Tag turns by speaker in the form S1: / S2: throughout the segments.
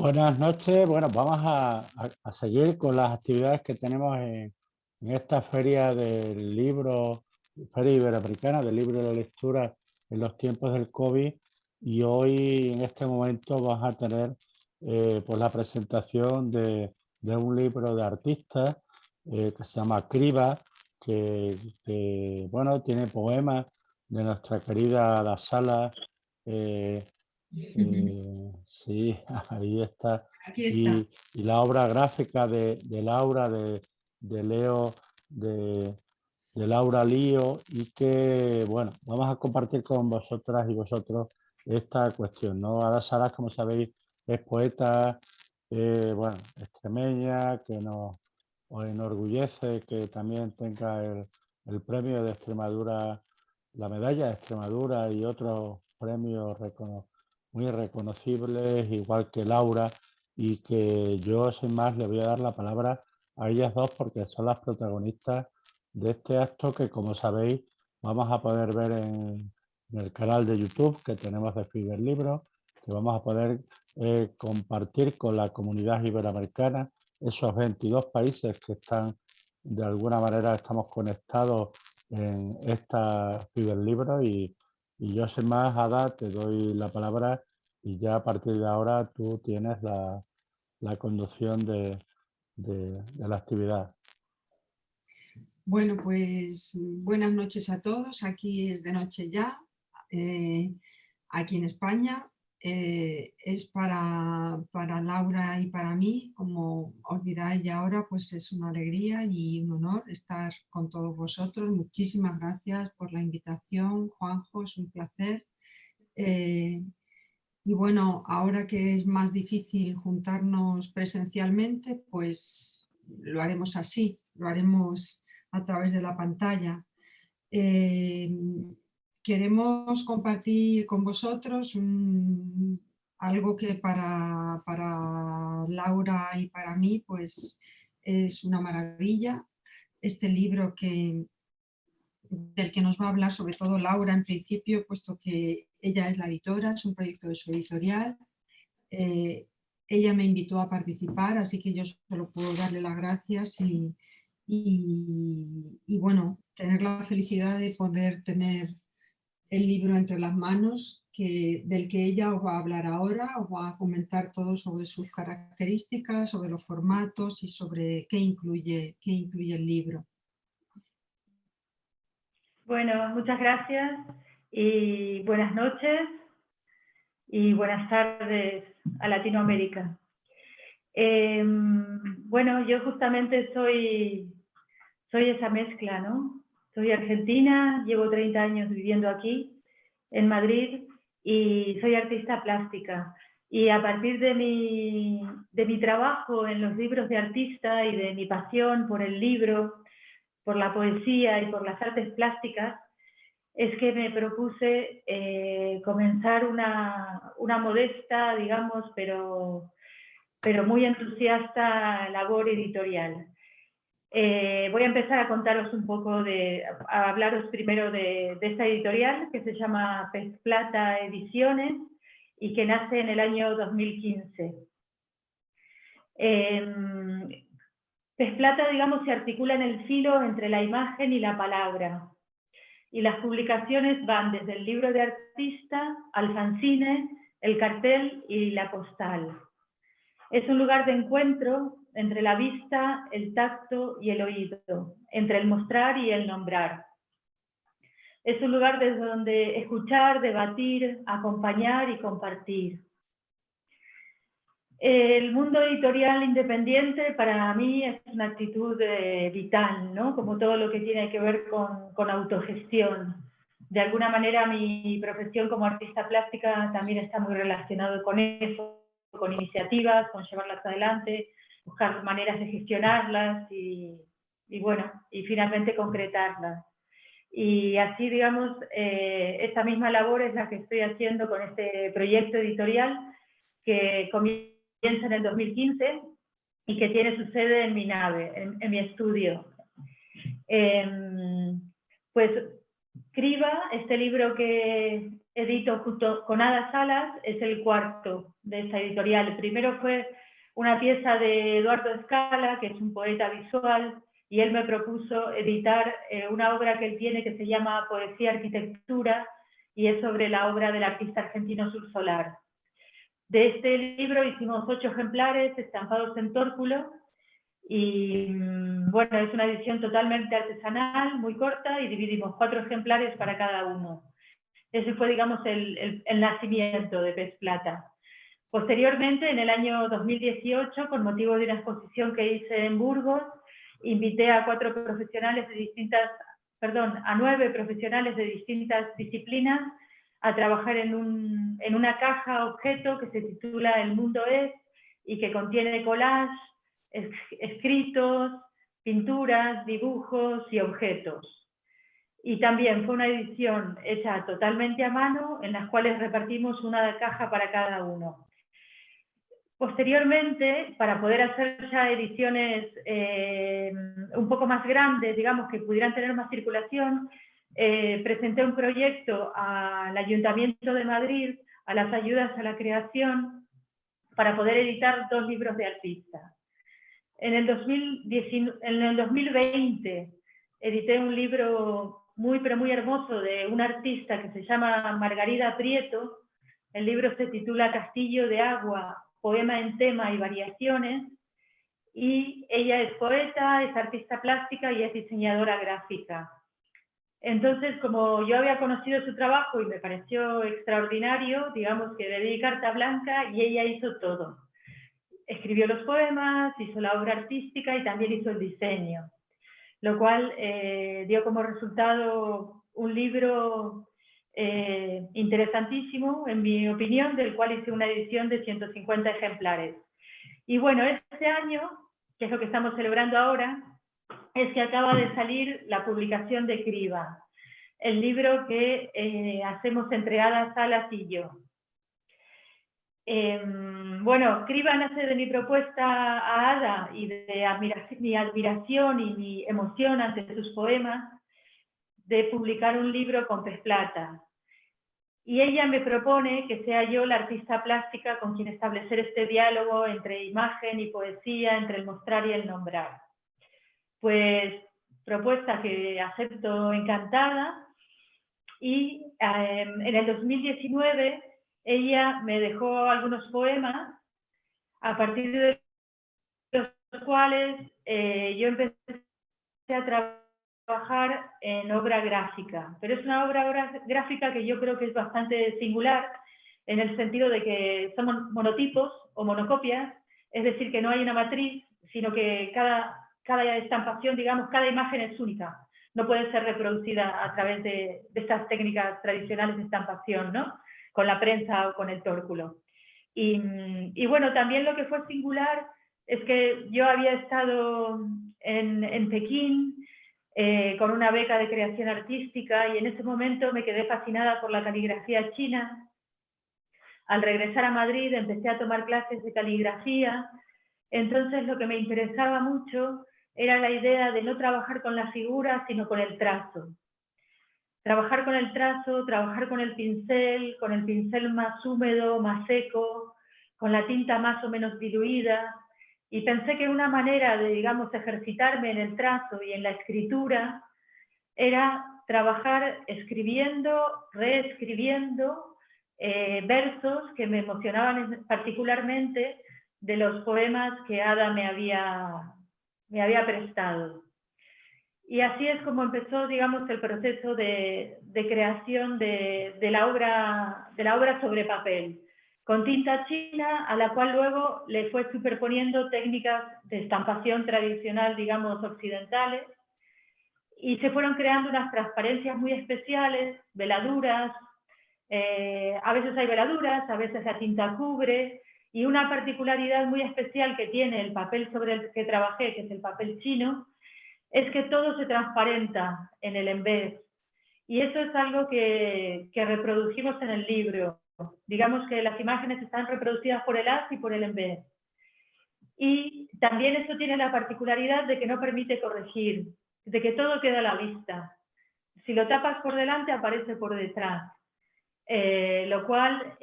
S1: Buenas noches. Bueno, vamos a seguir con las actividades que tenemos en esta feria del libro, Feria Iberoamericana del Libro y la Lectura en los tiempos del COVID. Y hoy, en este momento, vamos a tener pues la presentación de un libro de artistas que se llama Criba, bueno, tiene poemas de nuestra querida La Sala. eh, sí, ahí está.
S2: Aquí está.
S1: Y la obra gráfica de Laura, de Leo, de, de Laura Lío, y que, bueno, vamos a compartir con vosotras y vosotros esta cuestión, ¿no? Ada Salas, como sabéis, es poeta, bueno, extremeña, que nos enorgullece que también tenga el premio de Extremadura, la medalla de Extremadura y otros premios muy reconocibles, igual que Laura, y que yo, sin más, le voy a dar la palabra a ellas dos porque son las protagonistas de este acto que, como sabéis, vamos a poder ver en el canal de YouTube que tenemos de Fiber Libros, que vamos a poder compartir con la comunidad iberoamericana, esos 22 países que están, de alguna manera, estamos conectados en esta Fiber Libros. Y yo, sin más, Ada, te doy la palabra y ya a partir de ahora tú tienes la conducción de la actividad.
S2: Bueno, pues buenas noches a todos. Aquí es de noche ya, aquí en España. Es para Laura y para mí, como os dirá ella ahora, pues es una alegría y un honor estar con todos vosotros. Muchísimas gracias por la invitación, Juanjo, es un placer. Eh, y bueno, ahora que es más difícil juntarnos presencialmente, pues lo haremos así, lo haremos a través de la pantalla. Eh, Queremos compartir con vosotros algo que para Laura y para mí pues es una maravilla. Este libro del que nos va a hablar sobre todo Laura en principio, puesto que ella es la editora, es un proyecto de su editorial. Eh, Ella me invitó a participar, así que yo solo puedo darle las gracias y bueno, tener la felicidad de poder tener el libro entre las manos, del que ella os va a hablar ahora, os va a comentar todo sobre sus características, sobre los formatos y sobre qué incluye el libro.
S3: Bueno, muchas gracias y buenas noches y buenas tardes a Latinoamérica. Bueno, yo justamente soy esa mezcla, ¿no? Soy argentina, llevo 30 años viviendo aquí, en Madrid, y soy artista plástica. Y a partir de mi trabajo en los libros de artista y de mi pasión por el libro, por la poesía y por las artes plásticas, es que me propuse comenzar una modesta, digamos, pero muy entusiasta labor editorial. Voy a empezar a contaros un poco, a hablaros primero de esta editorial que se llama Pez Plata Ediciones y que nace en el año 2015. Pez Plata, digamos, se articula en el filo entre la imagen y la palabra. Y las publicaciones van desde el libro de artista al fanzine, el cartel y la postal. Es un lugar de encuentro entre la vista, el tacto y el oído, entre el mostrar y el nombrar. Es un lugar desde donde escuchar, debatir, acompañar y compartir. El mundo editorial independiente para mí es una actitud vital, ¿no? Como todo lo que tiene que ver con autogestión. De alguna manera mi profesión como artista plástica también está muy relacionado con eso, con iniciativas, con llevarlas adelante, buscar maneras de gestionarlas y bueno, y finalmente concretarlas. Y así, digamos, esta misma labor es la que estoy haciendo con este proyecto editorial que comienza en el 2015 y que tiene su sede en mi nave, en mi estudio. Pues Criba, este libro que edito junto con Ada Salas, es el cuarto de esta editorial. El primero fue una pieza de Eduardo Scala, que es un poeta visual, y él me propuso editar una obra que él tiene que se llama Poesía Arquitectura, y es sobre la obra del artista argentino Sur Solar. De este libro hicimos 8 ejemplares estampados en tórculo, y bueno, es una edición totalmente artesanal, muy corta, y dividimos 4 ejemplares para cada uno. Ese fue, digamos, el nacimiento de Pez Plata. Posteriormente, en el año 2018, con motivo de una exposición que hice en Burgos, invité a 9 profesionales de distintas disciplinas a trabajar en una caja objeto que se titula El Mundo Es y que contiene collage, escritos, pinturas, dibujos y objetos. Y también fue una edición hecha totalmente a mano, en las cuales repartimos una caja para cada uno. Posteriormente, para poder hacer ya ediciones un poco más grandes, digamos, que pudieran tener más circulación, presenté un proyecto al Ayuntamiento de Madrid, a las ayudas a la creación, para poder editar 2 libros de artista. En el 2020 edité un libro pero muy hermoso de una artista que se llama Margarida Prieto. El libro se titula Castillo de Agua, poema en tema y variaciones, y ella es poeta, es artista plástica y es diseñadora gráfica. Entonces, como yo había conocido su trabajo y me pareció extraordinario, digamos que le di carta blanca y ella hizo todo. Escribió los poemas, hizo la obra artística y también hizo el diseño, lo cual dio como resultado un libro interesantísimo, en mi opinión, del cual hice una edición de 150 ejemplares. Y bueno, este año, que es lo que estamos celebrando ahora, es que acaba de salir la publicación de Criba, el libro que hacemos entre Ada Salas y yo. Bueno, Criba nace de mi propuesta a Ada y de mi admiración y mi emoción ante sus poemas, de publicar un libro con Pez Plata. Y ella me propone que sea yo la artista plástica con quien establecer este diálogo entre imagen y poesía, entre el mostrar y el nombrar. Pues propuesta que acepto encantada, y en el 2019 ella me dejó algunos poemas, a partir de los cuales yo empecé a trabajar en obra gráfica, pero es una obra gráfica que yo creo que es bastante singular, en el sentido de que son monotipos o monocopias, es decir, que no hay una matriz, sino que cada estampación, digamos, cada imagen es única, no puede ser reproducida a través de estas técnicas tradicionales de estampación, ¿no? Con la prensa o con el tórculo. Y bueno, también lo que fue singular es que yo había estado en Pekín con una beca de creación artística, y en ese momento me quedé fascinada por la caligrafía china. Al regresar a Madrid empecé a tomar clases de caligrafía, entonces lo que me interesaba mucho era la idea de no trabajar con la figura, sino con el trazo. Trabajar con el trazo, trabajar con el pincel más húmedo, más seco, con la tinta más o menos diluida, y pensé que una manera de, digamos, ejercitarme en el trazo y en la escritura era trabajar escribiendo, reescribiendo versos que me emocionaban particularmente de los poemas que Ada me había prestado. Y así es como empezó, digamos, el proceso de creación de la obra sobre papel, con tinta china, a la cual luego le fue superponiendo técnicas de estampación tradicional, digamos, occidentales, y se fueron creando unas transparencias muy especiales, veladuras, a veces hay veladuras, a veces la tinta cubre, y una particularidad muy especial que tiene el papel sobre el que trabajé, que es el papel chino, es que todo se transparenta en el embés, y eso es algo que reprodujimos en el libro. Digamos que las imágenes están reproducidas por el haz y por el embés. Y también eso tiene la particularidad de que no permite corregir, de que todo queda a la vista. Si lo tapas por delante, aparece por detrás. lo cual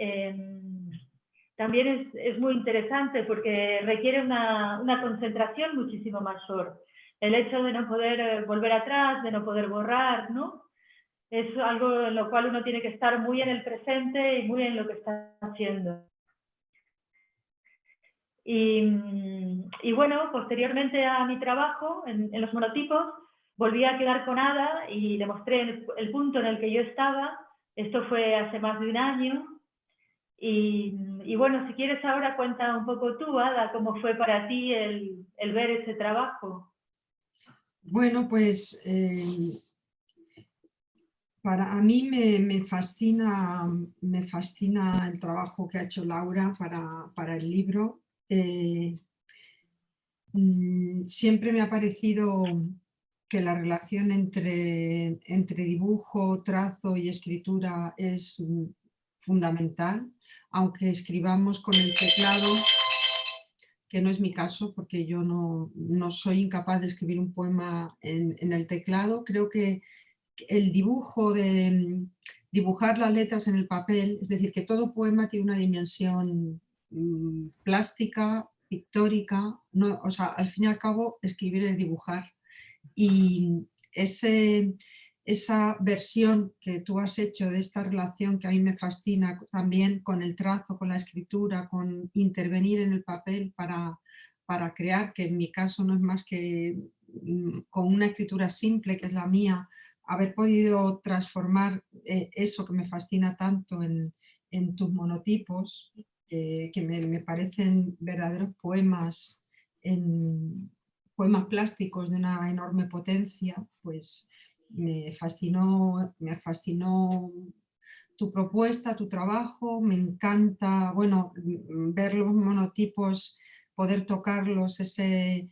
S3: también es muy interesante porque requiere una concentración muchísimo mayor. El hecho de no poder volver atrás, de no poder borrar, ¿no? Es algo en lo cual uno tiene que estar muy en el presente y muy en lo que está haciendo. Y bueno, posteriormente a mi trabajo en los monotipos, volví a quedar con Ada y le mostré el punto en el que yo estaba. Esto fue hace más de un año. Y bueno, si quieres ahora cuenta un poco tú, Ada, cómo fue para ti el ver ese trabajo.
S2: Bueno, pues a mí me fascina el trabajo que ha hecho Laura para el libro. Siempre me ha parecido que la relación entre dibujo, trazo y escritura es fundamental, aunque escribamos con el teclado, que no es mi caso porque yo no soy incapaz de escribir un poema en el teclado. Creo que el dibujo dibujar las letras en el papel, es decir, que todo poema tiene una dimensión plástica, pictórica, no, o sea, al fin y al cabo escribir es dibujar. Y esa versión que tú has hecho de esta relación que a mí me fascina también con el trazo, con la escritura, con intervenir en el papel para crear, que en mi caso no es más que con una escritura simple, que es la mía, haber podido transformar eso que me fascina tanto en tus monotipos, que me parecen verdaderos poemas, poemas plásticos de una enorme potencia, pues me fascinó tu propuesta, tu trabajo. Me encanta, bueno, ver los monotipos, poder tocarlos, ese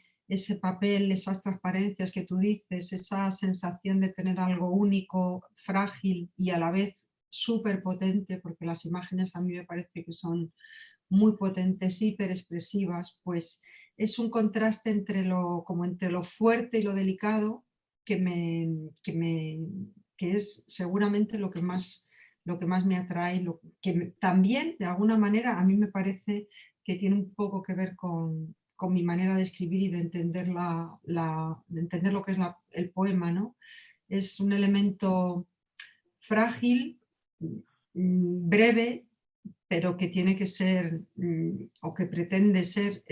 S2: papel, esas transparencias que tú dices, esa sensación de tener algo único, frágil y a la vez súper potente, porque las imágenes a mí me parece que son muy potentes, hiperexpresivas, pues es un contraste entre lo fuerte y lo delicado que es seguramente lo que más me atrae, también de alguna manera a mí me parece que tiene un poco que ver con mi manera de escribir y de entender, de entender lo que es el poema, ¿no? Es un elemento frágil, breve, pero que tiene que ser, o que pretende ser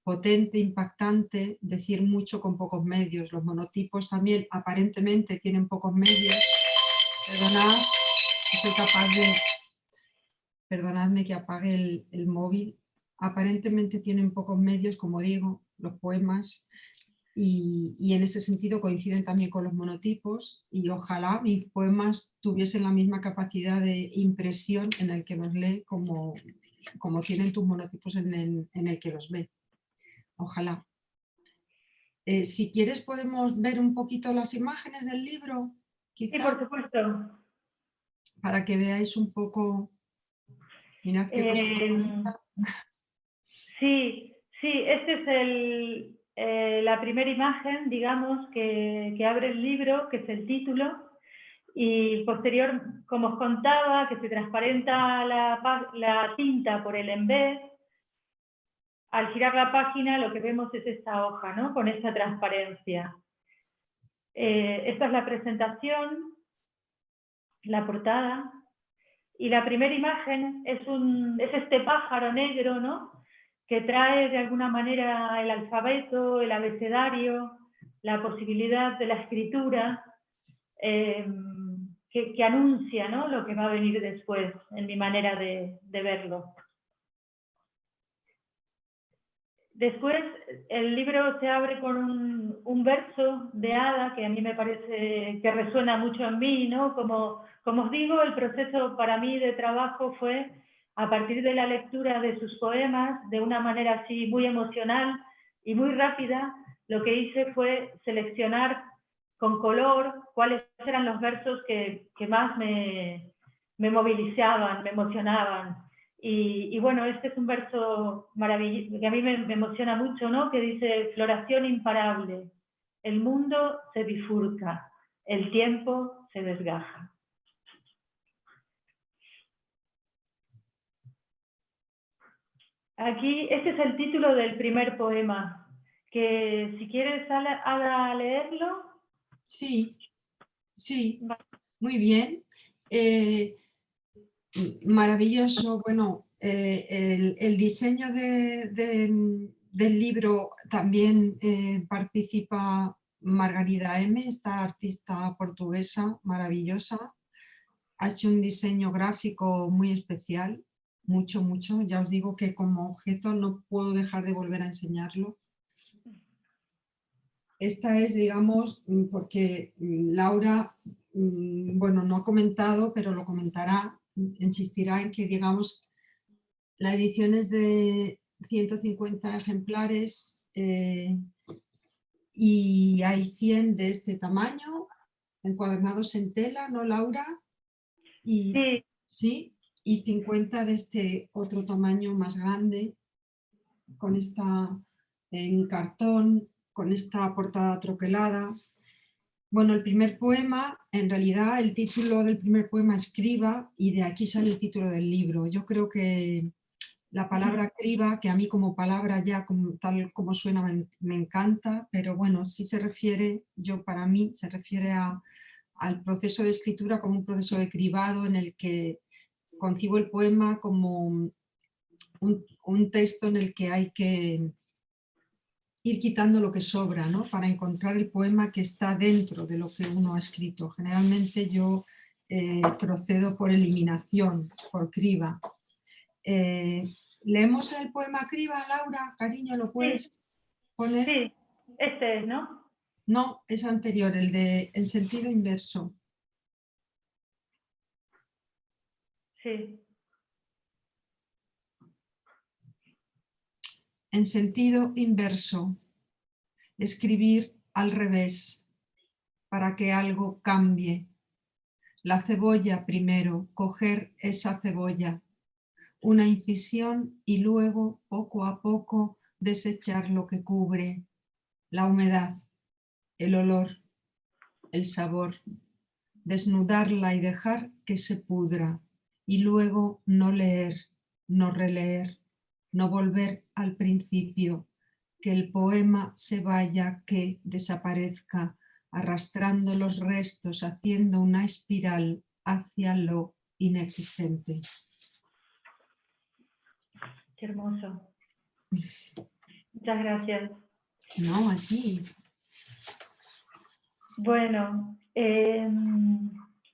S2: potente, impactante, decir mucho con pocos medios. Los monotipos también aparentemente tienen pocos medios. Perdonadme que apague el móvil. Aparentemente tienen pocos medios, como digo, los poemas, y en ese sentido coinciden también con los monotipos, y ojalá mis poemas tuviesen la misma capacidad de impresión en el que los lee como tienen tus monotipos en el que los ve. Ojalá. Si quieres podemos ver un poquito las imágenes del libro, quizá.
S3: Sí, por supuesto.
S2: Para que veáis un poco. Mirad qué cosa bonita.
S3: Sí, este es la primera imagen, digamos, que abre el libro, que es el título, y posterior, como os contaba, que se transparenta la tinta por el embés. Al girar la página lo que vemos es esta hoja, ¿no? Con esta transparencia. Esta es la presentación, la portada, y la primera imagen es este pájaro negro, ¿no? Que trae de alguna manera el alfabeto, el abecedario, la posibilidad de la escritura, que anuncia, ¿no? Lo que va a venir después, en mi manera de verlo. Después el libro se abre con un verso de Ada que a mí me parece que resuena mucho en mí, ¿no? Como os digo, el proceso para mí de trabajo fue a partir de la lectura de sus poemas, de una manera así muy emocional y muy rápida. Lo que hice fue seleccionar con color cuáles eran los versos que más me movilizaban, me emocionaban. Y bueno, este es un verso maravilloso que a mí me emociona mucho, ¿no? Que dice: floración imparable, el mundo se bifurca, el tiempo se desgaja. Aquí, este es el título del primer poema, que si quieres Ada, leerlo.
S2: Sí, sí,
S3: Vale.
S2: muy bien. Maravilloso. Bueno, el diseño del libro también participa Margarida M., esta artista portuguesa maravillosa. Ha hecho un diseño gráfico muy especial, mucho, mucho. Ya os digo que como objeto no puedo dejar de volver a enseñarlo. Esta es, digamos, porque Laura, bueno, no ha comentado, pero lo comentará, insistirá en que, digamos, la edición es de 150 ejemplares y hay 100 de este tamaño, encuadernados en tela, ¿no, Laura? Y,
S3: Sí.
S2: sí, y 50 de este otro tamaño más grande, con esta en cartón, con esta portada troquelada. Bueno, el primer poema, en realidad el título del primer poema es Criba y de aquí sale el título del libro. Yo creo que la palabra criba, que a mí como palabra ya tal como suena me encanta, pero bueno, sí se refiere, para mí, se refiere al proceso de escritura como un proceso de cribado en el que concibo el poema como un texto en el que hay que ir quitando lo que sobra, ¿no? Para encontrar el poema que está dentro de lo que uno ha escrito. Generalmente yo procedo por eliminación, por criba. ¿Leemos el poema Criba, Laura? Cariño, ¿lo puedes poner?
S3: Sí, este es, ¿no?
S2: No, es anterior, el de en sentido inverso.
S3: Sí.
S2: En sentido inverso, escribir al revés para que algo cambie. La cebolla primero, coger esa cebolla, una incisión y luego, poco a poco, desechar lo que cubre, la humedad, el olor, el sabor, desnudarla y dejar que se pudra, y luego no leer, no releer, no volver al principio, que el poema se vaya, que desaparezca, arrastrando los restos, haciendo una espiral hacia lo inexistente.
S3: Qué hermoso. Muchas gracias.
S2: No, aquí.
S3: Bueno,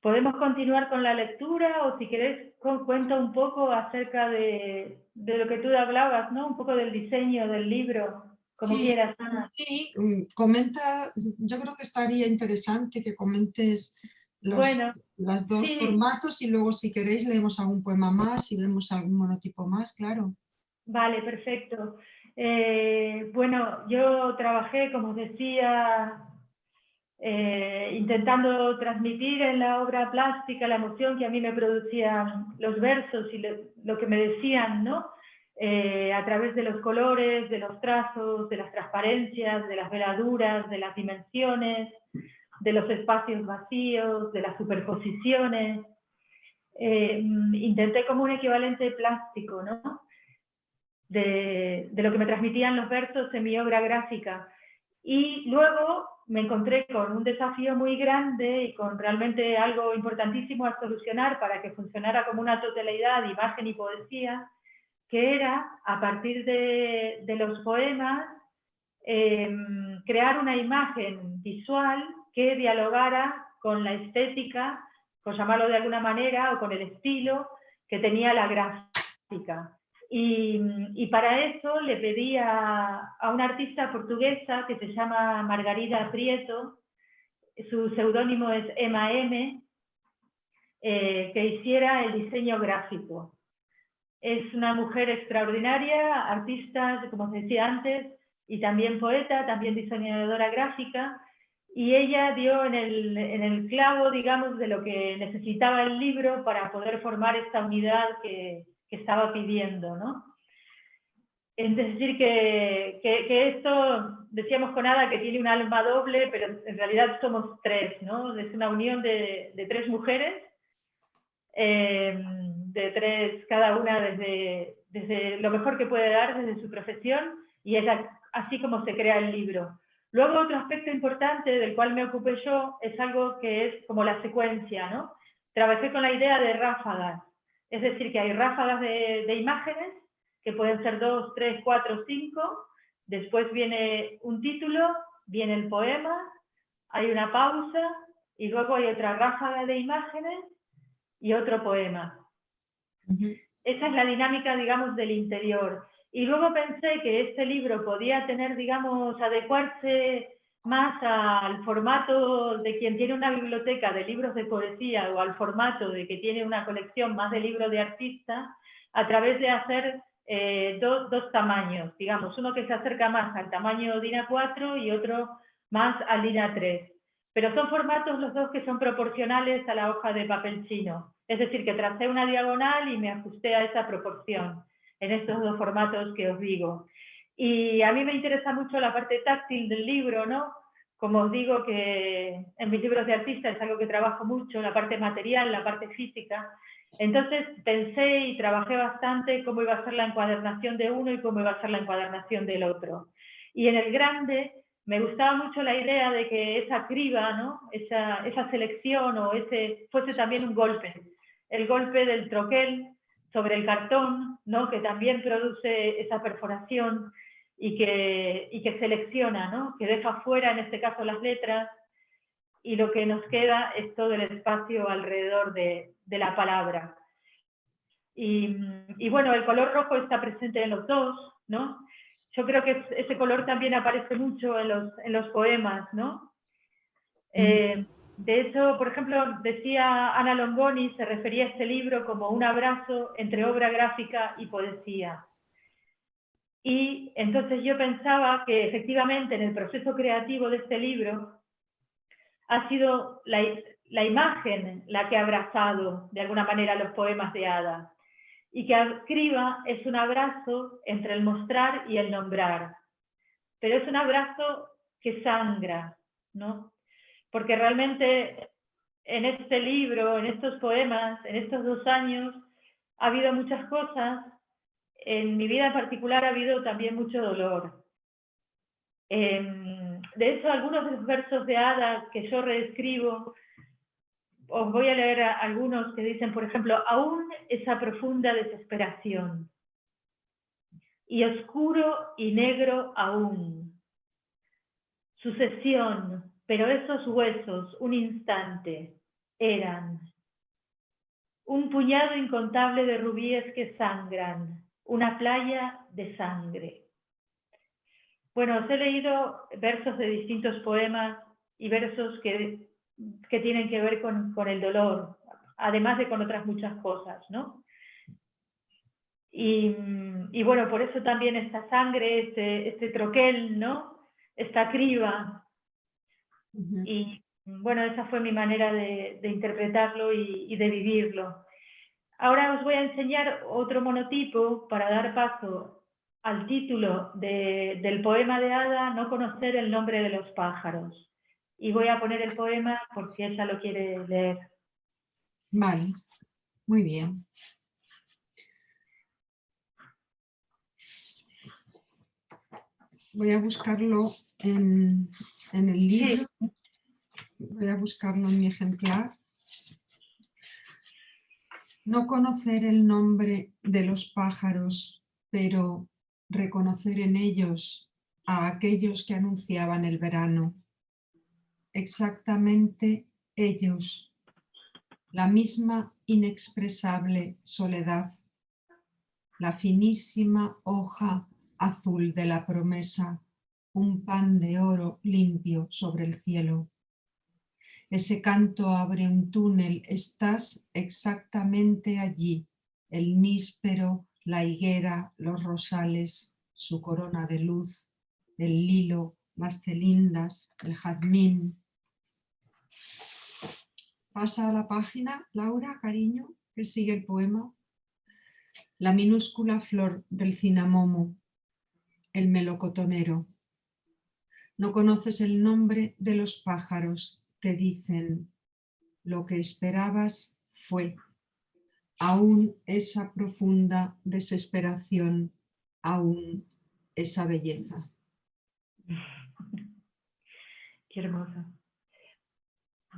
S3: podemos continuar con la lectura o si querés cuenta un poco acerca de lo que tú hablabas, ¿no? Un poco del diseño del libro, como
S2: Sí,
S3: quieras, Ana.
S2: sí, comenta, yo creo que estaría interesante que comentes
S3: Bueno,
S2: los dos
S3: sí,
S2: formatos y luego si queréis leemos algún poema más y vemos algún monotipo más, claro.
S3: vale, perfecto. Bueno, yo trabajé, como decía, intentando transmitir en la obra plástica la emoción que a mí me producían los versos y lo que me decían, ¿no? A través de los colores, de los trazos, de las transparencias, de las veladuras, de las dimensiones, de los espacios vacíos, de las superposiciones. Intenté como un equivalente plástico, ¿no? De lo que me transmitían los versos en mi obra gráfica. Y luego me encontré con un desafío muy grande y con realmente algo importantísimo a solucionar para que funcionara como una totalidad, imagen y poesía, que era, a partir de los poemas, crear una imagen visual que dialogara con la estética, por llamarlo de alguna manera, o con el estilo que tenía la gráfica. Y para eso le pedí a una artista portuguesa que se llama Margarida Prieto, su seudónimo es Emma M., que hiciera el diseño gráfico. Es una mujer extraordinaria, artista, como os decía antes, y también poeta, también diseñadora gráfica, y ella dio en el clavo, digamos, de lo que necesitaba el libro para poder formar esta unidad que estaba pidiendo, ¿no? Es decir, que esto, decíamos con Ada que tiene un alma doble, pero en realidad somos tres, ¿no? Es una unión de tres mujeres, de tres, cada una desde desde lo mejor que puede dar desde su profesión, y es así como se crea el libro. Luego, otro aspecto importante del cual me ocupé yo es algo que es como la secuencia, ¿no? Trabajé con la idea de ráfagas, es decir, que hay ráfagas de imágenes, que pueden ser 2, 3, 4, 5, después viene un título, viene el poema, hay una pausa, y luego hay otra ráfaga de imágenes y otro poema. Esa es la dinámica, digamos, del interior. Y luego pensé que este libro podía tener, digamos, adecuarse más al formato de quien tiene una biblioteca de libros de poesía o al formato de que tiene una colección más de libros de artista, a través de hacer dos tamaños, digamos, uno que se acerca más al tamaño DIN A4 y otro más al DIN A3. Pero son formatos los dos que son proporcionales a la hoja de papel chino. Es decir, que tracé una diagonal y me ajusté a esa proporción en estos dos formatos que os digo. Y a mí me interesa mucho la parte táctil del libro, ¿no? Como os digo, que en mis libros de artista es algo que trabajo mucho, la parte material, la parte física. Entonces pensé y trabajé bastante cómo iba a ser la encuadernación de uno y cómo iba a ser la encuadernación del otro. Y en el grande me gustaba mucho la idea de que esa criba, ¿no? esa selección o ese fuese también un golpe. El golpe del troquel sobre el cartón, ¿no? Que también produce esa perforación y que selecciona, ¿no? Que deja fuera, en este caso, las letras, y lo que nos queda es todo el espacio alrededor de la palabra. Y bueno, el color rojo está presente en los dos, ¿no? Yo creo que ese color también aparece mucho en los poemas, ¿no? De hecho, por ejemplo, decía Ana Longoni, se refería a este libro como un abrazo entre obra gráfica y poesía. Y entonces yo pensaba que efectivamente en el proceso creativo de este libro ha sido la imagen la que ha abrazado de alguna manera los poemas de Ada. Y que Criba es un abrazo entre el mostrar y el nombrar. Pero es un abrazo que sangra, ¿no? Porque realmente en este libro, en estos poemas, en estos 2 años, ha habido muchas cosas. En mi vida en particular ha habido también mucho dolor. De hecho, algunos de los versos de Ada que yo reescribo, os voy a leer algunos que dicen, por ejemplo, aún esa profunda desesperación, y oscuro y negro aún, sucesión, pero esos huesos, un instante, eran un puñado incontable de rubíes que sangran, una playa de sangre. Bueno, os he leído versos de distintos poemas y versos que tienen que ver con el dolor, además de con otras muchas cosas, ¿no? Y bueno, por eso también esta sangre, este troquel, ¿no? Esta criba. Y bueno, esa fue mi manera de interpretarlo y de vivirlo. Ahora os voy a enseñar otro monotipo para dar paso al título del poema de Ada, No conocer el nombre de los pájaros. Y voy a poner el poema por si ella lo quiere leer.
S2: Vale, muy bien. Voy a buscarlo en el libro. Sí. Voy a buscarlo en mi ejemplar. No conocer el nombre de los pájaros, pero reconocer en ellos a aquellos que anunciaban el verano. Exactamente ellos, la misma inexpresable soledad, la finísima hoja azul de la promesa, un pan de oro limpio sobre el cielo. Ese canto abre un túnel, estás exactamente allí, el níspero, la higuera, los rosales, su corona de luz, el lilo, las celindas, el jazmín. Pasa a la página, Laura, cariño, que sigue el poema. La minúscula flor del cinamomo, el melocotonero. No conoces el nombre de los pájaros, te dicen, lo que esperabas fue. aún esa profunda desesperación, aún esa belleza.
S3: Qué hermoso.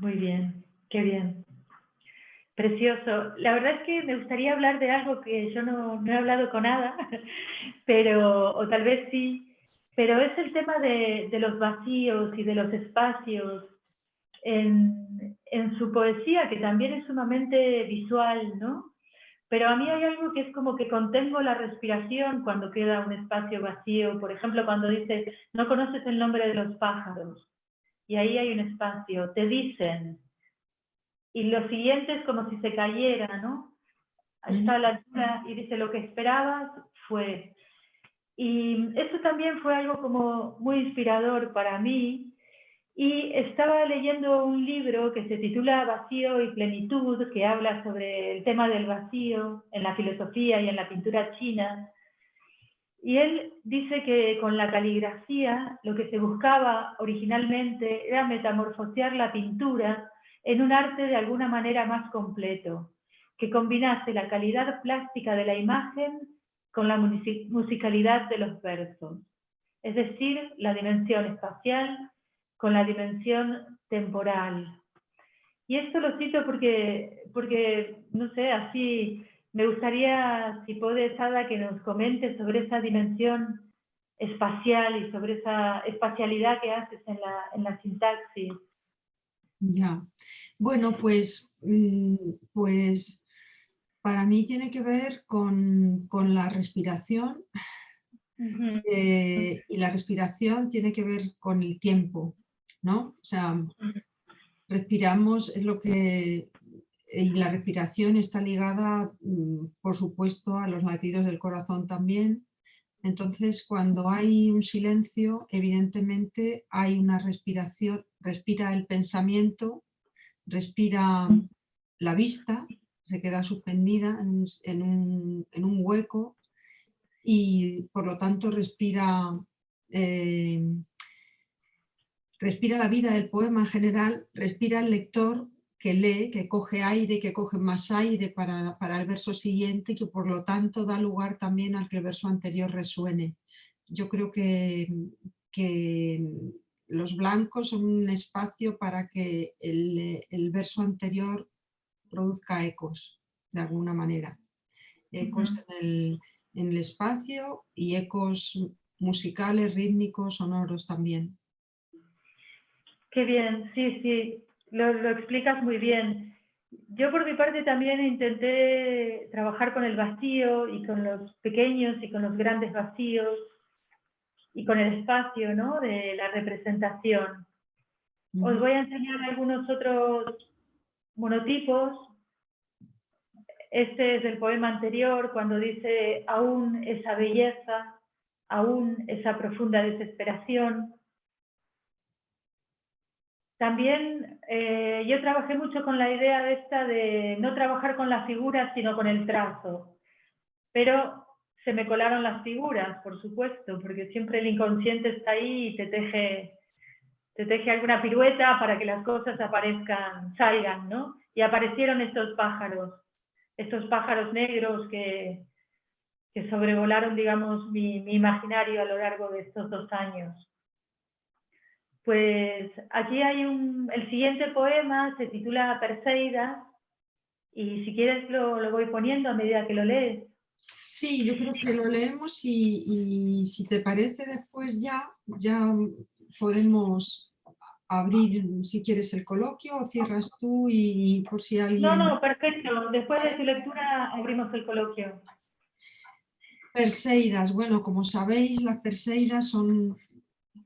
S3: Muy bien, qué bien. Precioso. La verdad es que me gustaría hablar de algo que yo no he hablado con Ada, pero, o tal vez sí, pero es el tema de los vacíos y de los espacios en su poesía, que también es sumamente visual, ¿no? Pero a mí hay algo que es como que contengo la respiración cuando queda un espacio vacío. Por ejemplo, cuando dice, no conoces el nombre de los pájaros, y ahí hay un espacio, te dicen, y lo siguiente es como si se cayera, ¿no? Está a la altura y dice, lo que esperabas fue. Y eso también fue algo como muy inspirador para mí. Y estaba leyendo un libro que se titula Vacío y Plenitud, que habla sobre el tema del vacío en la filosofía y en la pintura china. Y él dice que con la caligrafía lo que se buscaba originalmente era metamorfosear la pintura en un arte de alguna manera más completo, que combinase la calidad plástica de la imagen con la musicalidad de los versos, es decir, la dimensión espacial con la dimensión temporal. Y esto lo cito porque no sé, así me gustaría, si puedes, Ada, que nos comentes sobre esa dimensión espacial y sobre esa espacialidad que haces en la sintaxis.
S2: Ya. Bueno, pues para mí tiene que ver con la respiración y la respiración tiene que ver con el tiempo, ¿no? O sea, respiramos, es lo que... Y la respiración está ligada, por supuesto, a los latidos del corazón también. Entonces, cuando hay un silencio, evidentemente hay una respiración, respira el pensamiento, respira la vista, se queda suspendida en un hueco y por lo tanto respira la vida del poema en general, respira el lector que lee, que coge aire, que coge más aire para el verso siguiente y que por lo tanto da lugar también a que el verso anterior resuene. Yo creo que los blancos son un espacio para que el verso anterior produzca ecos, de alguna manera. Ecos en el espacio y ecos musicales, rítmicos, sonoros también.
S3: Qué bien, sí, sí, lo explicas muy bien. Yo por mi parte también intenté trabajar con el vacío y con los pequeños y con los grandes vacíos y con el espacio, ¿no?, de la representación. Os voy a enseñar algunos otros monotipos. Este es del poema anterior, cuando dice aún esa belleza, aún esa profunda desesperación. También yo trabajé mucho con la idea esta de no trabajar con las figuras, sino con el trazo. Pero se me colaron las figuras, por supuesto, porque siempre el inconsciente está ahí y te teje alguna pirueta para que las cosas aparezcan, salgan, ¿no? Y aparecieron estos pájaros negros que sobrevolaron, digamos, mi imaginario a lo largo de estos 2 años. Pues aquí hay el siguiente poema, se titula Perseidas, y si quieres lo voy poniendo a medida que lo lees.
S2: Sí, yo creo que lo leemos y si te parece después ya podemos abrir, si quieres, el coloquio o cierras tú y por si alguien...
S3: No, perfecto. Después de tu lectura abrimos el coloquio.
S2: Perseidas. Bueno, como sabéis, las perseidas son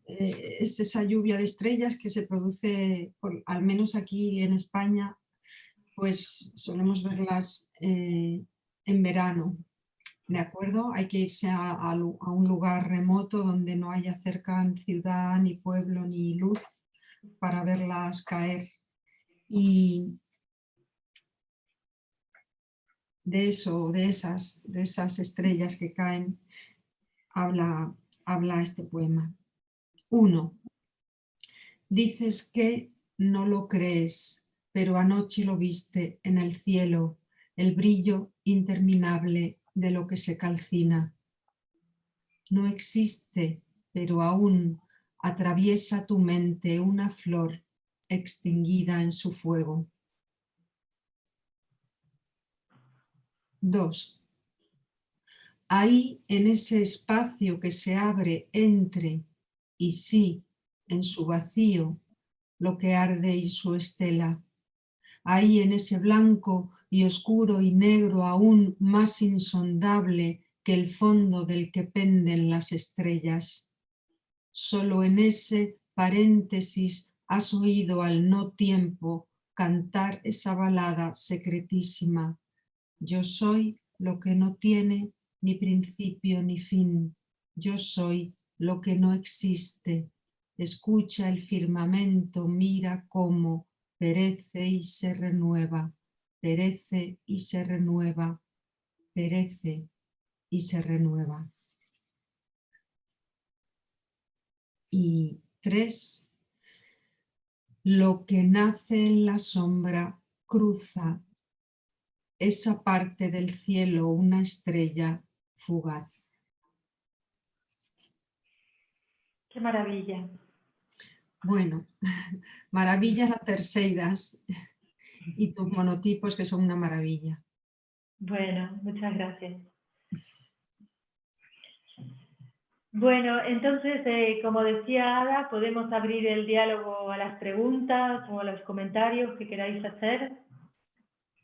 S2: es esa lluvia de estrellas que se produce, al menos aquí en España, pues solemos verlas en verano. ¿De acuerdo? Hay que irse a un lugar remoto donde no haya cerca ni ciudad, ni pueblo, ni luz para verlas caer. Y de eso, de esas estrellas que caen, habla este poema. 1. Dices que no lo crees, pero anoche lo viste en el cielo, el brillo interminable de lo que se calcina. No existe, pero aún atraviesa tu mente una flor extinguida en su fuego. 2. Ahí, en ese espacio que se abre entre y sí, en su vacío, lo que arde y su estela. Ahí, en ese blanco y oscuro y negro aún más insondable que el fondo del que penden las estrellas. Solo en ese paréntesis has oído al no tiempo cantar esa balada secretísima. Yo soy lo que no tiene ni principio ni fin. Yo soy lo que no existe. Escucha el firmamento, mira cómo perece y se renueva, perece y se renueva, perece y se renueva. Y 3. Lo que nace en la sombra cruza esa parte del cielo, una estrella fugaz.
S3: Qué maravilla.
S2: Bueno, maravillas las Perseidas y tus monotipos que son una maravilla.
S3: Bueno, muchas gracias. Bueno, entonces, como decía Ada, podemos abrir el diálogo a las preguntas o a los comentarios que queráis hacer.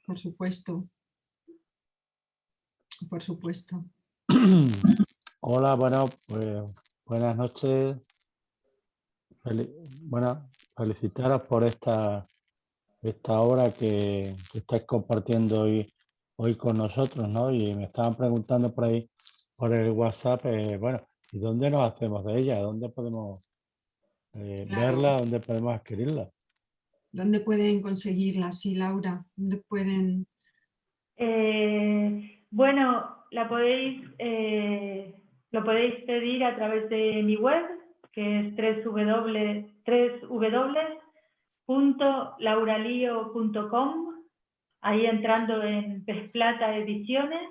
S2: Por supuesto. Por supuesto.
S1: Hola, bueno, pues buenas noches. Bueno, felicitaros por esta hora que estáis compartiendo hoy con nosotros, ¿no? Y me estaban preguntando por ahí, por el WhatsApp, bueno, ¿y dónde nos hacemos de ella? ¿Dónde podemos verla? ¿Dónde podemos adquirirla?
S2: ¿Dónde pueden conseguirla? Sí, Laura. ¿Dónde pueden?
S3: Bueno, lo podéis pedir a través de mi web, que es www.lauralio.com, ahí entrando en Pez Plata Ediciones,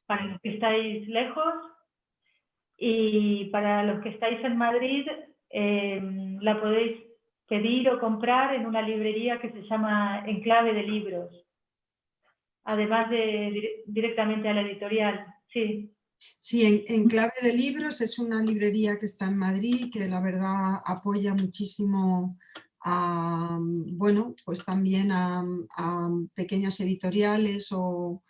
S3: para los que estáis lejos, y para los que estáis en Madrid, la podéis pedir o comprar en una librería que se llama Enclave de Libros, además de directamente a la editorial, sí.
S2: Sí, Enclave de Libros es una librería que está en Madrid, que la verdad apoya muchísimo a, bueno, pues también a pequeñas editoriales o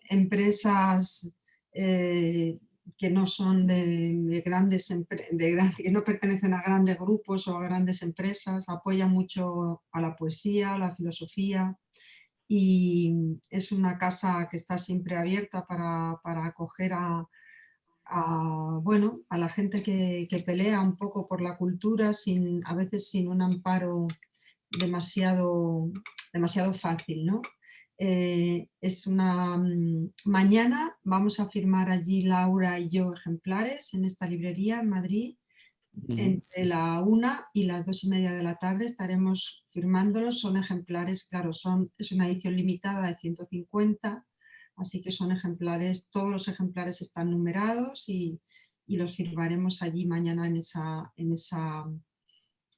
S2: empresas que no son de grandes, que no pertenecen a grandes grupos o a grandes empresas, apoya mucho a la poesía, a la filosofía. Y es una casa que está siempre abierta para acoger bueno, a la gente que pelea un poco por la cultura, a veces sin un amparo demasiado fácil, ¿no? Mañana vamos a firmar allí Laura y yo ejemplares en esta librería en Madrid. Entre la 1 y las 2:30 de la tarde estaremos firmándolos. Son ejemplares, claro, es una edición limitada de 150, así que son ejemplares, todos los ejemplares están numerados y los firmaremos allí mañana en esa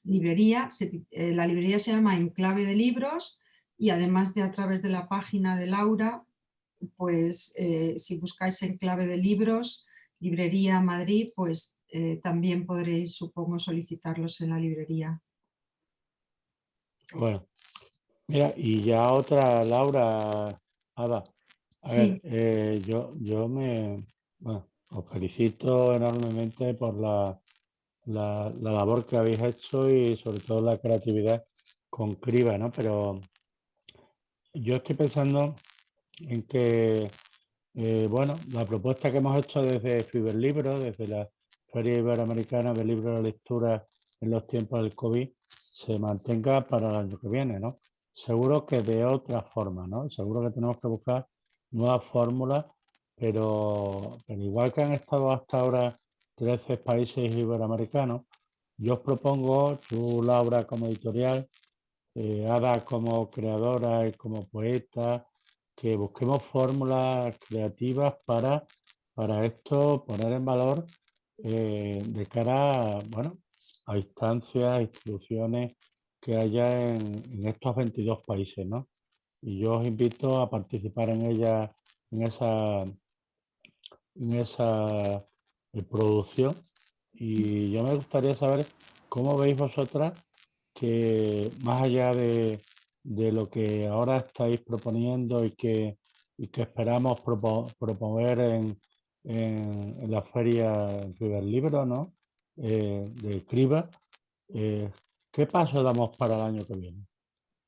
S2: librería. La librería se llama Enclave de Libros y además de a través de la página de Laura, pues si buscáis Enclave de Libros, Librería Madrid, pues también podréis, supongo, solicitarlos en la librería.
S1: Bueno, mira, y ya otra, Laura, Ada, a ver, yo bueno, os felicito enormemente por la labor que habéis hecho y sobre todo la creatividad con Criba, ¿no? Pero yo estoy pensando en que, bueno, la propuesta que hemos hecho desde Fiberlibro, desde la Feria Iberoamericana del Libro de la Lectura en los tiempos del COVID, se mantenga para el año que viene, ¿no? Seguro que de otra forma, ¿no? Seguro que tenemos que buscar nuevas fórmulas, pero igual que han estado hasta ahora 13 países iberoamericanos, yo os propongo, tú, Laura, como editorial, Ada como creadora y como poeta, que busquemos fórmulas creativas para esto, poner en valor de cara bueno, a instancias, instituciones que haya en estos 22 países, ¿no? Y yo os invito a participar en ella, en esa producción. Y yo me gustaría saber cómo veis vosotras que más allá de lo que ahora estáis proponiendo y que esperamos proponer en la feria River Libro, ¿no? De Criba, ¿qué paso damos para el año que viene?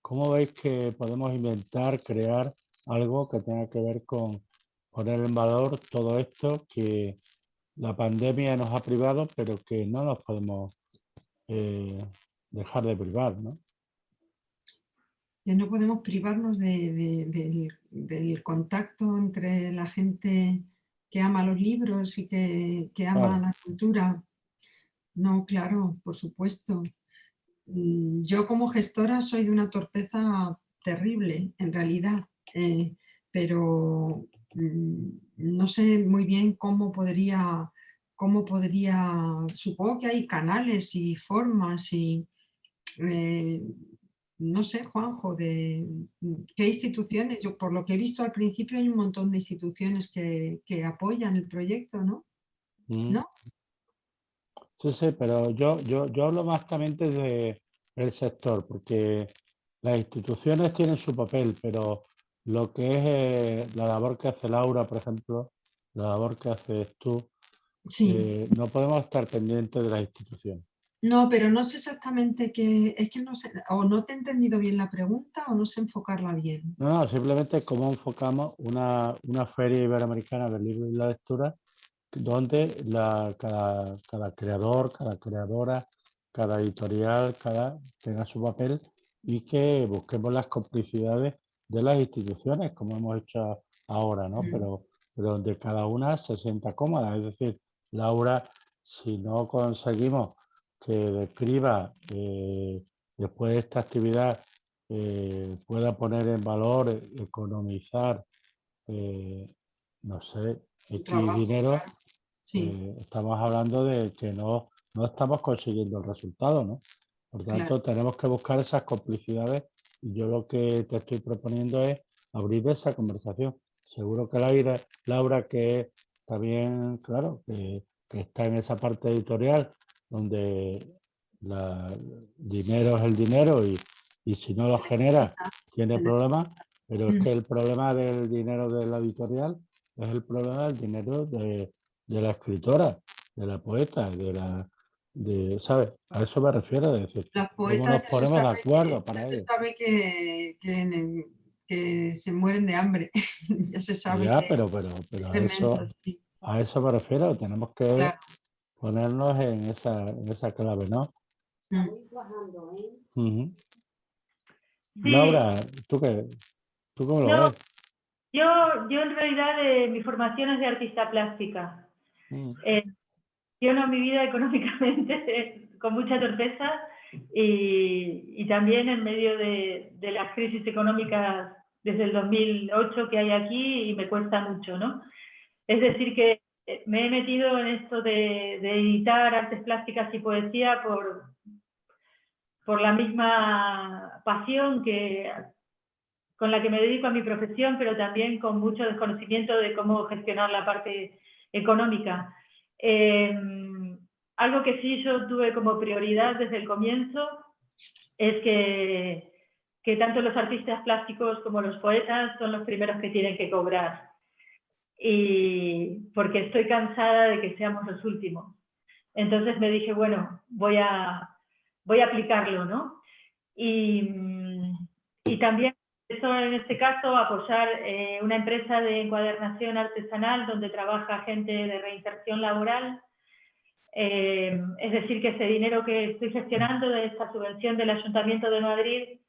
S1: ¿Cómo veis que podemos inventar, crear algo que tenga que ver con poner en valor todo esto que la pandemia nos ha privado, pero que no nos podemos dejar de privar, ¿no?
S2: Que no podemos privarnos del contacto entre la gente que ama los libros y que ama
S1: Claro.
S2: la cultura. No, claro, por supuesto. Yo como gestora soy de una torpeza terrible, en realidad, pero no sé muy bien supongo que hay canales y formas y eh, no sé, Juanjo, de qué instituciones. Yo por lo que he visto al principio hay un montón de instituciones que apoyan el proyecto, ¿no?
S1: Mm.
S2: ¿No?
S1: Sí, sí, pero yo hablo básicamente del sector, porque las instituciones tienen su papel, pero lo que es la labor que hace Laura, por ejemplo, la labor que haces tú,
S2: Sí.
S1: no podemos estar pendientes de las instituciones.
S2: No, pero no sé exactamente qué, es que no sé, o no te he entendido bien la pregunta o no sé enfocarla bien.
S1: No, no, simplemente cómo enfocamos una feria iberoamericana del libro y la lectura, donde cada creador, cada creadora, cada editorial, tenga su papel y que busquemos las complicidades de las instituciones, como hemos hecho ahora, ¿no?
S2: Mm.
S1: Pero donde cada una se sienta cómoda. Es decir, Laura, si no conseguimos que describa después de esta actividad pueda poner en valor, economizar, no sé,
S2: Tu
S1: X
S2: trabajo,
S1: dinero,
S2: claro. Sí,
S1: estamos hablando de que no estamos consiguiendo el resultado, ¿no? Por
S2: claro.
S1: tanto, tenemos que buscar esas complicidades y yo lo que te estoy proponiendo es abrir esa conversación. Seguro que Laura, que también, claro, que está en esa parte editorial donde el dinero es el dinero y si no lo genera tiene problemas, pero es
S2: Mm.
S1: que el problema del dinero de la editorial es el problema del dinero de la escritora, de la poeta, ¿sabes? A eso me refiero, de decir,
S2: Las
S1: cómo
S2: poetas
S1: nos ponemos de acuerdo
S2: ya
S1: para
S2: se
S1: ello.
S2: sabe que se mueren de hambre. Ya se sabe
S1: Ya,
S2: que
S1: pero
S2: es tremendo, sí,
S1: a eso me refiero, tenemos que
S2: claro.
S1: ponernos en esa clave, ¿no?
S2: Mm.
S1: Ujú.
S3: Sí,
S1: Laura, ¿tú cómo lo
S3: no,
S1: ves?
S3: yo en realidad mi formación es de artista plástica.
S1: Mm.
S3: Eh, Gestiono mi vida económicamente con mucha torpeza y también en medio de las crisis económicas desde el 2008 que hay aquí y me cuesta mucho, ¿no? Es decir que me he metido en esto de editar artes plásticas y poesía por la misma pasión con la que me dedico a mi profesión, pero también con mucho desconocimiento de cómo gestionar la parte económica. Algo que sí yo tuve como prioridad desde el comienzo es que tanto los artistas plásticos como los poetas son los primeros que tienen que cobrar. Y porque estoy cansada de que seamos los últimos. Entonces me dije, bueno, voy a aplicarlo, ¿no? Y también eso en este caso apoyar una empresa de encuadernación artesanal donde trabaja gente de reinserción laboral. Es decir, que ese dinero que estoy gestionando de esta subvención del Ayuntamiento de Madrid,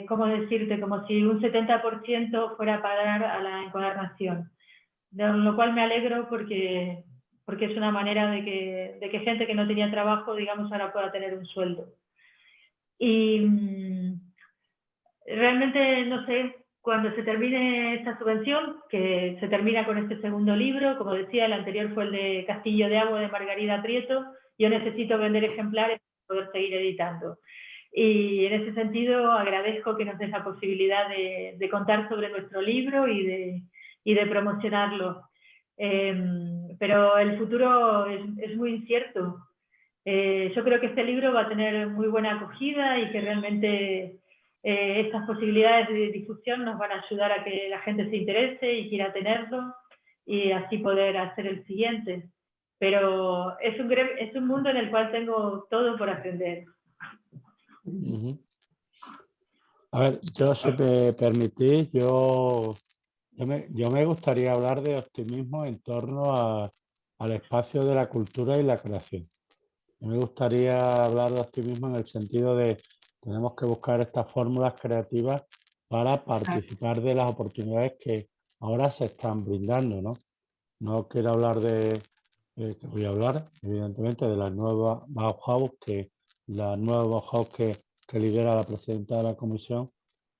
S3: ¿cómo decirte? Como si un 70% fuera a pagar a la encuadernación. De lo cual me alegro porque es una manera de que gente que no tenía trabajo, digamos, ahora pueda tener un sueldo. Y realmente no sé, cuando se termine esta subvención, que se termina con este segundo libro, como decía, el anterior fue el de Castillo de Agua de Margarida Prieto, yo necesito vender ejemplares para poder seguir editando. Y en ese sentido agradezco que nos dé la posibilidad de contar sobre nuestro libro y de promocionarlo. Pero el futuro es muy incierto. Yo creo que este libro va a tener muy buena acogida y que realmente estas posibilidades de difusión nos van a ayudar a que la gente se interese y quiera tenerlo y así poder hacer el siguiente. Pero es un mundo en el cual tengo todo por aprender.
S1: A ver, yo, si me permitís, yo me gustaría hablar de optimismo en torno al espacio de la cultura y la creación. Me gustaría hablar de optimismo en el sentido de tenemos que buscar estas fórmulas creativas para participar de las oportunidades que ahora se están brindando, ¿no? No quiero hablar que voy a hablar, evidentemente, de la nueva Bauhaus, que lidera la presidenta de la Comisión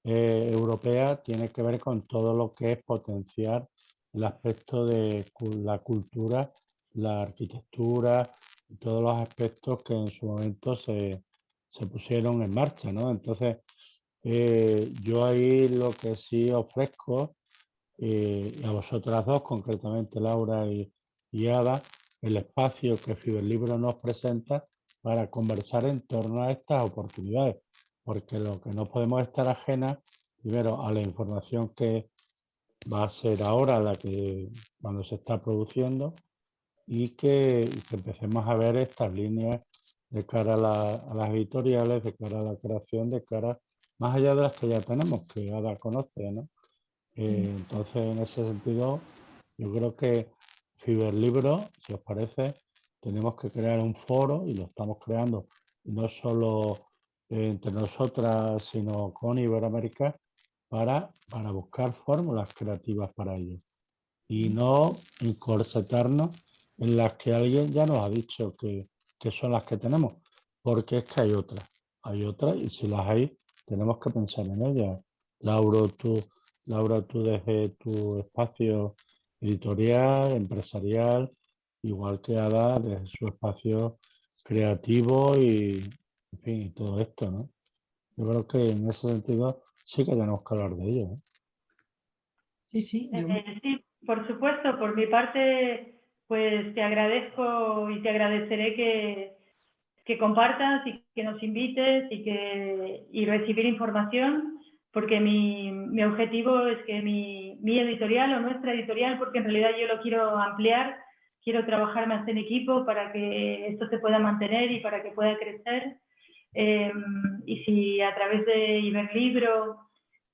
S1: Europea, tiene que ver con todo lo que es potenciar el aspecto de la cultura, la arquitectura, y todos los aspectos que en su momento se pusieron en marcha, ¿no? Entonces, yo ahí lo que sí ofrezco, y a vosotras dos, concretamente Laura y Ada, el espacio que Fiberlibro nos presenta para conversar en torno a estas oportunidades, porque lo que no podemos estar ajenas, primero, a la información que va a ser ahora la que cuando se está produciendo y que empecemos a ver estas líneas de cara a las editoriales, de cara a la creación, de cara más allá de las que ya tenemos, que Ada conoce, ¿no? Entonces, en ese sentido, yo creo que Fiberlibro, si os parece, tenemos que crear un foro y lo estamos creando, y no solo entre nosotras, sino con Iberoamérica, para buscar fórmulas creativas para ello. Y no encorsetarnos en las que alguien ya nos ha dicho que son las que tenemos, porque es que hay otras, y si las hay, tenemos que pensar en ellas. Laura, tú desde tu espacio editorial, empresarial, igual que Ada desde su espacio creativo y, en fin, y todo esto, ¿no? Yo creo que en ese sentido sí que tenemos que hablar de ello, ¿no?
S2: Sí, sí.
S3: Sí, por supuesto. Por mi parte, pues te agradezco y te agradeceré que compartas y que nos invites y recibir información, porque mi objetivo es que mi editorial o nuestra editorial, porque en realidad yo lo quiero ampliar, quiero trabajar más en equipo para que esto se pueda mantener y para que pueda crecer. Y si a través de Iberlibro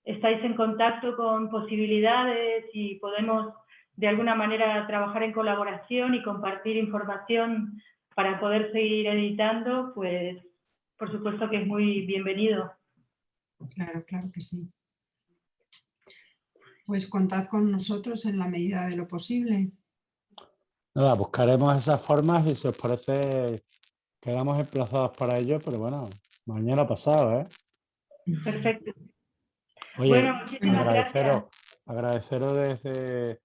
S3: estáis en contacto con posibilidades y podemos de alguna manera trabajar en colaboración y compartir información para poder seguir editando, pues por supuesto que es muy bienvenido.
S2: Claro, claro que sí. Pues contad con nosotros en la medida de lo posible.
S1: Nada, buscaremos esas formas y si os parece, quedamos emplazados para ello, pero bueno, mañana pasado, ¿eh?
S3: Perfecto.
S1: Oye,
S3: Bueno, muchísimas gracias.
S1: agradeceros desde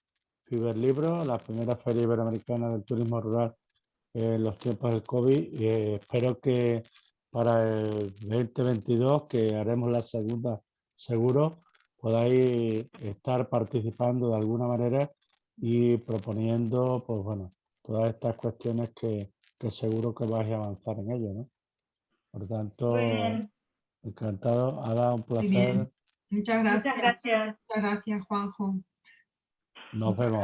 S1: Fiberlibro, la primera feria iberoamericana del turismo rural en los tiempos del COVID. Espero que para el 2022, que haremos la segunda seguro, podáis estar participando de alguna manera y proponiendo, pues bueno, todas estas cuestiones que seguro que vais a avanzar en ello, ¿no? Por tanto,
S3: Muy bien.
S1: encantado. Ha dado un
S2: Muy
S1: placer.
S2: bien. Muchas gracias.
S3: Muchas gracias.
S2: Muchas gracias, Juanjo.
S1: Nos vemos.